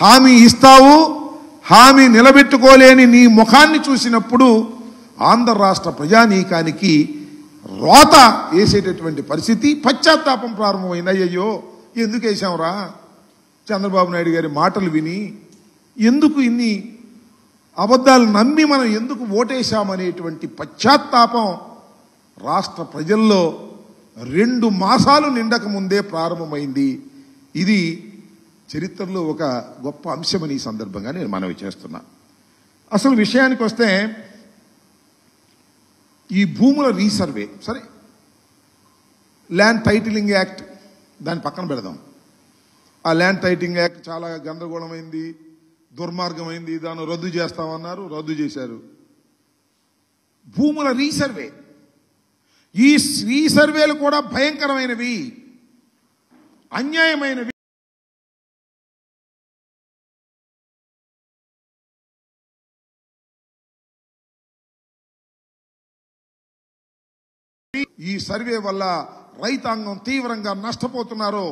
హామీ ఇస్తావు, హామీ నిలబెట్టుకోలేని నీ ముఖాన్ని చూసినప్పుడు ఆంధ్ర రాష్ట్ర ప్రజానీకానికి రోత వేసేటటువంటి పరిస్థితి, పశ్చాత్తాపం ప్రారంభమైంది. అయ్యయ్యో ఎందుకు వేసాంరా, చంద్రబాబు నాయుడు గారి మాటలు విని ఎందుకు ఇన్ని అబద్ధాలు నమ్మి మనం ఎందుకు ఓటేశామనేటువంటి పశ్చాత్తాపం రాష్ట్ర ప్రజల్లో 2 మాసాలు నిండక ముందే ప్రారంభమైంది. ఇది చరిత్రలో ఒక గొప్ప అంశమని ఈ సందర్భంగా నేను మనవి చేస్తున్నా. అసలు విషయానికి వస్తే ఈ భూముల రీసర్వే, సరే ల్యాండ్ టైటిలింగ్ యాక్ట్ దాని పక్కన పెడదాం. ఆ ల్యాండ్ టైటిలింగ్ యాక్ట్ చాలా గందరగోళమైంది, దుర్మార్గమైంది, దాన్ని రద్దు చేస్తామన్నారు, రద్దు చేశారు. భూముల రీసర్వే, ఈ రీసర్వేలు కూడా భయంకరమైనవి, అన్యాయమైనవి. ఈ సర్వే వల్ల రైతాంగం తీవ్రంగా నష్టపోతున్నారు.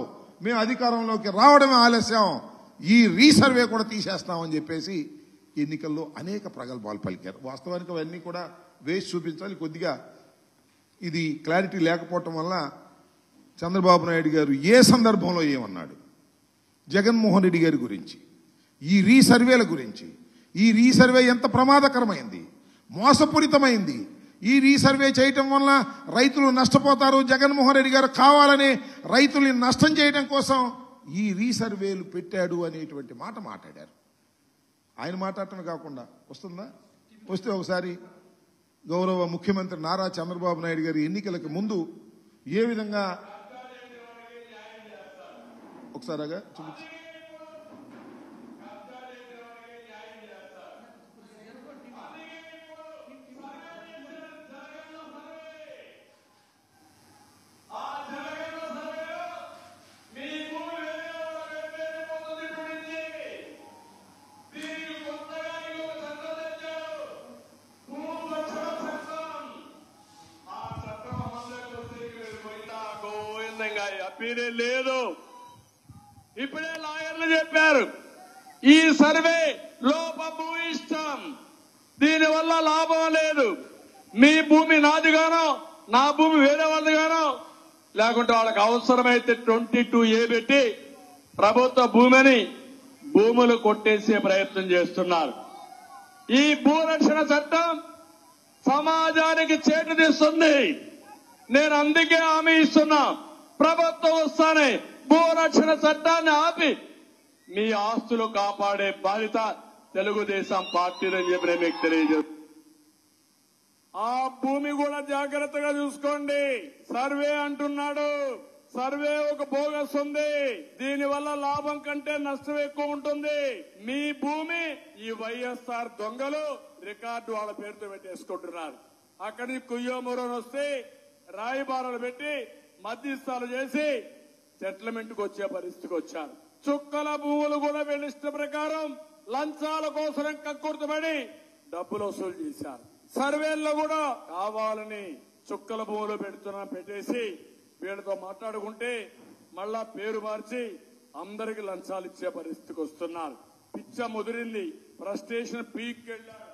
మేము అధికారంలోకి రావడమే ఆలస్యం, ఈ రీసర్వే కూడా తీసేస్తామని చెప్పేసి ఎన్నికల్లో అనేక ప్రగల్భాలు పలికారు. వాస్తవానికి అవన్నీ కూడా వేసి చూపించాలి. కొద్దిగా ఇది క్లారిటీ లేకపోవటం వల్ల చంద్రబాబు నాయుడు గారు ఏ సందర్భంలో ఏమన్నాడు, జగన్మోహన్ రెడ్డి గారి గురించి, ఈ రీసర్వేల గురించి, ఈ రీసర్వే ఎంత ప్రమాదకరమైంది, మోసపూరితమైంది, ఈ రీసర్వే చేయటం వల్ల రైతులు నష్టపోతారు, జగన్మోహన్ రెడ్డి గారు కావాలని రైతుల్ని నష్టం చేయడం కోసం ఈ రీసర్వేలు పెట్టాడు అనేటువంటి మాట మాట్లాడారు. ఆయన మాట్లాడటమే కాకుండా వస్తుందా, వస్తే ఒకసారి గౌరవ ముఖ్యమంత్రి నారా చంద్రబాబు నాయుడు గారి ఎన్నికలకు ముందు ఏ విధంగా ఒకసారిగా చూపించు. అప్పీరే లేదు. ఇప్పుడే లాయర్లు చెప్పారు ఈ సర్వే లోపభూయిష్టం, దీనివల్ల లాభం లేదు. మీ భూమి నాదిగానో నా భూమి వేరే వాళ్ళదిగానో, లేకుంటే వాళ్ళకి అవసరమైతే 22A పెట్టి ప్రభుత్వ భూములు కొట్టేసే ప్రయత్నం చేస్తున్నారు. ఈ భూరక్షణ చట్టం సమాజానికి చేటుదిస్తుంది. నేను అందుకే హామీ ఇస్తున్నా, ప్రభుత్వం వస్తానే భూరక్షణ చట్టాన్ని ఆపి మీ ఆస్తులు కాపాడే బాధ్యత తెలుగుదేశం పార్టీని చెప్పి నేను మీకు తెలియజేస్తాను. ఆ భూమి కూడా జాగ్రత్తగా చూసుకోండి. సర్వే అంటున్నాడు, సర్వే ఒక బోగస్ ఉంది, దీనివల్ల లాభం కంటే నష్టం ఎక్కువ ఉంటుంది. మీ భూమి ఈ వైఎస్ఆర్ దొంగలు రికార్డు వాళ్ళ పేరుతో పెట్టేసుకుంటున్నారు. అక్కడి నుంచి కుయ్యోమూరని వస్తే రాయబారాలు పెట్టి మధ్యస్థాలు చేసి సెటిల్మెంట్కి వచ్చే పరిస్థితికి వచ్చారు. చుక్కల భూములు కూడా వీళ్ళ ఇష్ట ప్రకారం లంచాల కోసం కక్కుర్తపడి డబ్బులు వసూలు చేశారు. సర్వేల్లో కూడా కావాలని చుక్కల భూములు పెట్టేసి వీళ్ళతో మాట్లాడుకుంటే మళ్ళా పేరు మార్చి అందరికి లంచాలు ఇచ్చే పరిస్థితికి వస్తున్నారు. పిచ్చ ముదిరింది, ఫ్రస్ట్రేషన్ పీక్ వెళ్ళారు.